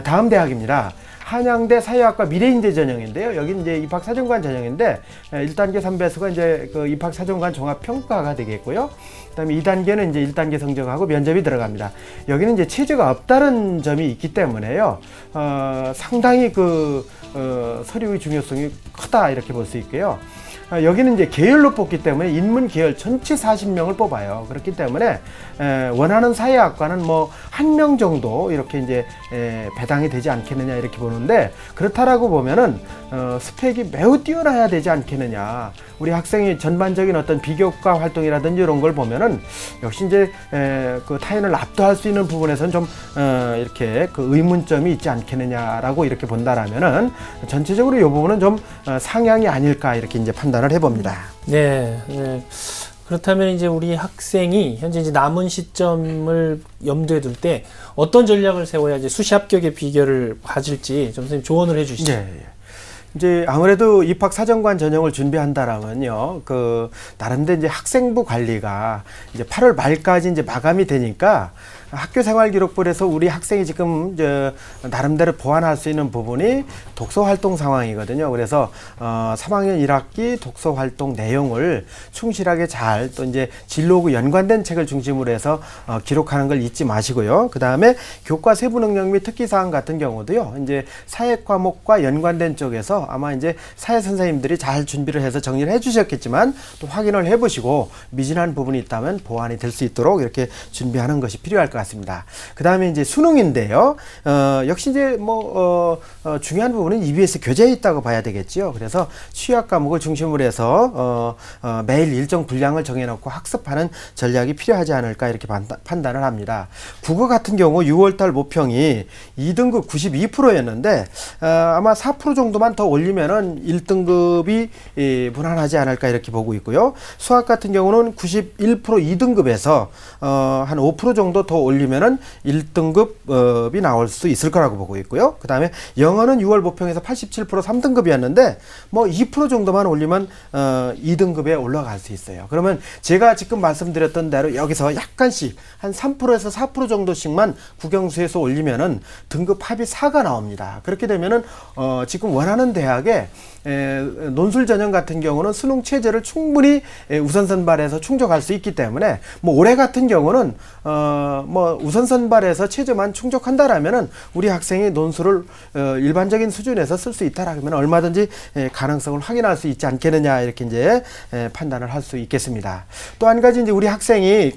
다음 대학입니다. 한양대 사회학과 미래인재 전형인데요. 여기 이제 입학사정관 전형인데 1단계 선배수가 이제 그 입학사정관 종합평가가 되겠고요. 그다음에 2단계는 이제 1단계 성적하고 면접이 들어갑니다. 여기는 이제 체제가 없다는 점이 있기 때문에요. 상당히 서류의 중요성이 크다 이렇게 볼 수 있고요. 여기는 이제 계열로 뽑기 때문에 인문 계열 전체 40명을 뽑아요. 그렇기 때문에 원하는 사회학과는 뭐 1명 정도 이렇게 이제 배당이 되지 않겠느냐 이렇게 보는데 그렇다라고 보면은 스펙이 매우 뛰어나야 되지 않겠느냐. 우리 학생이 전반적인 어떤 비교과 활동이라든지 이런 걸 보면은 역시 이제 그 타인을 압도할 수 있는 부분에서는 좀 이렇게 그 의문점이 있지 않겠느냐라고 이렇게 본다라면은 전체적으로 이 부분은 좀 상향이 아닐까 이렇게 이제 판단을 해봅니다. 네. 그렇다면 이제 우리 학생이 현재 이제 남은 시점을 염두에 둘 때 어떤 전략을 세워야 이제 수시 합격의 비결을 가질지 좀 선생님 조언을 해주시죠. 네. 이제 아무래도 입학 사정관 전형을 준비한다라면요, 나름대로 이제 학생부 관리가 이제 8월 말까지 이제 마감이 되니까 학교생활기록부에서 우리 학생이 지금 나름대로 보완할 수 있는 부분이 독서활동 상황이거든요. 그래서 3학년 1학기 독서활동 내용을 충실하게 잘 또 이제 진로하고 연관된 책을 중심으로 해서 기록하는 걸 잊지 마시고요. 그 다음에 교과 세부 능력 및 특기사항 같은 경우도요. 이제 사회 과목과 연관된 쪽에서 아마 이제 사회 선생님들이 잘 준비를 해서 정리를 해주셨겠지만 또 확인을 해보시고 미진한 부분이 있다면 보완이 될 수 있도록 이렇게 준비하는 것이 필요할 것 같습니다. 그 다음에 이제 수능인데요. 역시 이제 중요한 부분은 EBS 교재에 있다고 봐야 되겠지요. 그래서 취약 과목을 중심으로 해서 매일 일정 분량을 정해놓고 학습하는 전략이 필요하지 않을까 이렇게 판단을 합니다. 국어 같은 경우 6월달 모평이 2등급 92%였는데 아마 4% 정도만 더 올리면은 1등급이 무난하지 않을까 이렇게 보고 있고요. 수학 같은 경우는 91% 2등급에서 한 5% 정도 더 올리면은 1등급이 나올 수 있을 거라고 보고 있고요. 그 다음에 영어는 6월 모평에서 87% 3등급이었는데 뭐 2% 정도만 올리면 2등급에 올라갈 수 있어요. 그러면 제가 지금 말씀드렸던 대로 여기서 약간씩 한 3%에서 4% 정도씩만 국영수에서 올리면은 등급 합이 4가 나옵니다. 그렇게 되면은 지금 원하는 대학에 논술 전형 같은 경우는 수능 최저를 충분히 우선 선발해서 충족할 수 있기 때문에 뭐 올해 같은 경우는 뭐 우선 선발해서 최저만 충족한다라면은 우리 학생이 논술을 일반적인 수준에서 쓸 수 있다라면 얼마든지 가능성을 확인할 수 있지 않겠느냐 이렇게 이제 판단을 할 수 있겠습니다. 또 한 가지 이제 우리 학생이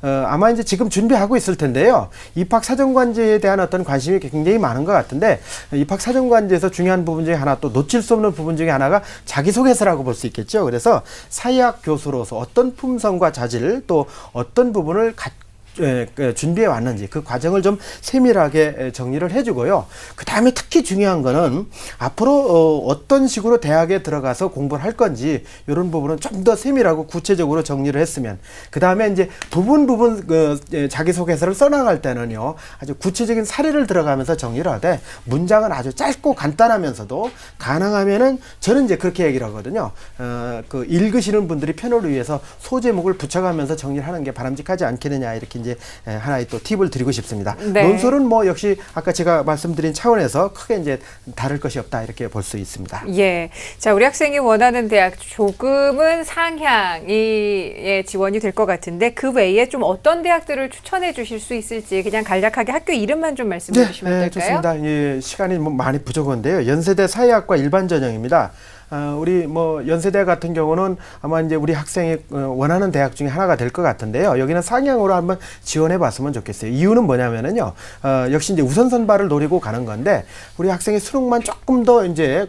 아마 이제 지금 준비하고 있을 텐데요. 입학 사정관제에 대한 어떤 관심이 굉장히 많은 것 같은데 입학 사정관제에서 중요한 부분 중에 하나 또 놓칠 수 없는 부분 중에 하나가 자기소개서라고 볼 수 있겠죠. 그래서 사회학 교수로서 어떤 품성과 자질 또 어떤 부분을 준비해 왔는지 그 과정을 좀 세밀하게 정리를 해주고요. 그 다음에 특히 중요한 거는 앞으로 어떤 식으로 대학에 들어가서 공부를 할 건지 이런 부분은 좀 더 세밀하고 구체적으로 정리를 했으면 그 다음에 이제 부분 자기소개서를 써나갈 때는요 아주 구체적인 사례를 들어가면서 정리를 하되 문장은 아주 짧고 간단하면서도 가능하면은 저는 이제 그렇게 얘기를 하거든요. 읽으시는 분들이 편을 위해서 소제목을 붙여가면서 정리를 하는 게 바람직하지 않겠느냐 이렇게 이제 하나의 또 팁을 드리고 싶습니다. 네. 논술은 뭐 역시 아까 제가 말씀드린 차원에서 크게 이제 다를 것이 없다 이렇게 볼 수 있습니다. 예. 자, 우리 학생이 원하는 대학 조금은 상향이 지원이 될 것 같은데 그 외에 좀 어떤 대학들을 추천해 주실 수 있을지 그냥 간략하게 학교 이름만 좀 말씀해 주시면 될까요? 좋습니다. 예, 시간이 뭐 많이 부족한데요. 연세대 사회학과 일반 전형입니다. 우리 뭐 연세대 같은 경우는 아마 이제 우리 학생이 원하는 대학 중에 하나가 될 것 같은데요. 여기는 상향으로 한번 지원해 봤으면 좋겠어요. 이유는 뭐냐면은요. 역시 이제 우선 선발을 노리고 가는 건데 우리 학생이 수능만 조금 더 이제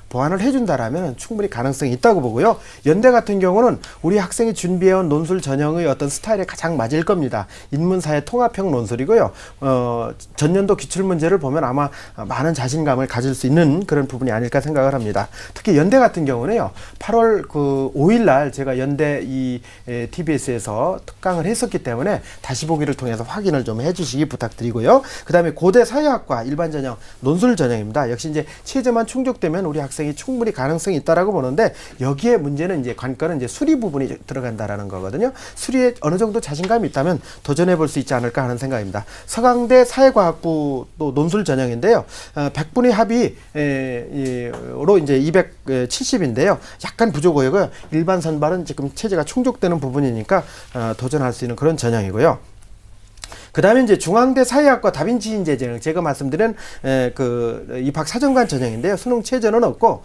보완을 해준다라면 충분히 가능성이 있다고 보고요. 연대 같은 경우는 우리 학생이 준비해온 논술 전형의 어떤 스타일에 가장 맞을 겁니다. 인문사회 통합형 논술이고요. 전년도 기출문제를 보면 아마 많은 자신감을 가질 수 있는 그런 부분이 아닐까 생각을 합니다. 특히 연대 같은 경우는요. 8월 5일 날 제가 연대 TBS에서 특강을 했었기 때문에 다시 보기를 통해서 확인을 좀 해주시기 부탁드리고요. 그 다음에 고대 사회학과 일반 전형 논술 전형입니다. 역시 이제 최저만 충족되면 우리 학생이 충분히 가능성이 있다라고 보는데 여기에 문제는 이제 관건은 이제 수리 부분이 들어간다라는 거거든요. 수리에 어느 정도 자신감이 있다면 도전해 볼 수 있지 않을까 하는 생각입니다. 서강대 사회과학부 또 논술 전형인데요. 100분위 합의로 이제 270인데요. 약간 부족하고요. 일반 선발은 지금 체제가 충족되는 부분이니까 도전할 수 있는 그런 전형이고요. 그 다음에 이제 중앙대 사회학과 다빈치 인재 전형 제가 말씀드린 입학 사정관 전형인데요. 수능 최저는 없고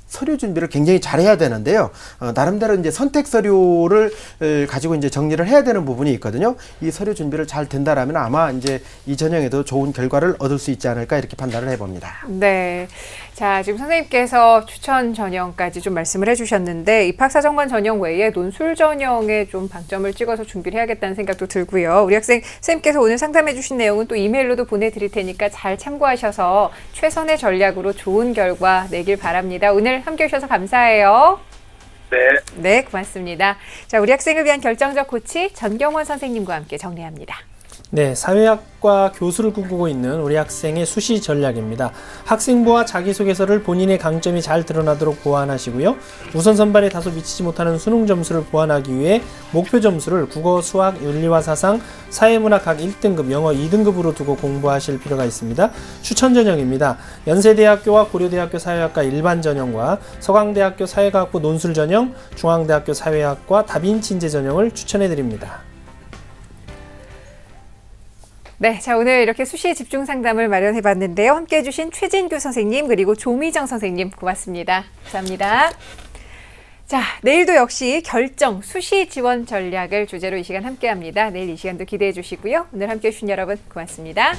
서류 준비를 굉장히 잘해야 되는데요. 나름대로 이제 선택 서류를 가지고 이제 정리를 해야 되는 부분이 있거든요. 이 서류 준비를 잘 된다라면 아마 이제 이 전형에도 좋은 결과를 얻을 수 있지 않을까 이렇게 판단을 해봅니다. 네. 자, 지금 선생님께서 추천 전형까지 좀 말씀을 해주셨는데 입학사정관 전형 외에 논술 전형에 좀 방점을 찍어서 준비를 해야겠다는 생각도 들고요. 우리 학생 선생님께서 오늘 상담해 주신 내용은 또 이메일로도 보내드릴 테니까 잘 참고하셔서 최선의 전략으로 좋은 결과 내길 바랍니다. 오늘 함께 해주셔서 감사해요. 네. 네, 고맙습니다. 자, 우리 학생을 위한 결정적 코치 전경원 선생님과 함께 정리합니다. 네, 사회학과 교수를 꿈꾸고 있는 우리 학생의 수시 전략입니다. 학생부와 자기소개서를 본인의 강점이 잘 드러나도록 보완하시고요. 우선 선발에 다소 미치지 못하는 수능 점수를 보완하기 위해 목표 점수를 국어, 수학, 윤리와 사상, 사회문학 각 1등급, 영어 2등급으로 두고 공부하실 필요가 있습니다. 추천 전형입니다. 연세대학교와 고려대학교 사회학과 일반 전형과 서강대학교 사회과학부 논술 전형, 중앙대학교 사회학과 다빈치 인재 전형을 추천해 드립니다. 네, 자 오늘 이렇게 수시 집중 상담을 마련해봤는데요. 함께해 주신 최진규 선생님 그리고 조미정 선생님 고맙습니다. 감사합니다. 자, 내일도 역시 결정 수시 지원 전략을 주제로 이 시간 함께합니다. 내일 이 시간도 기대해 주시고요. 오늘 함께해 주신 여러분 고맙습니다.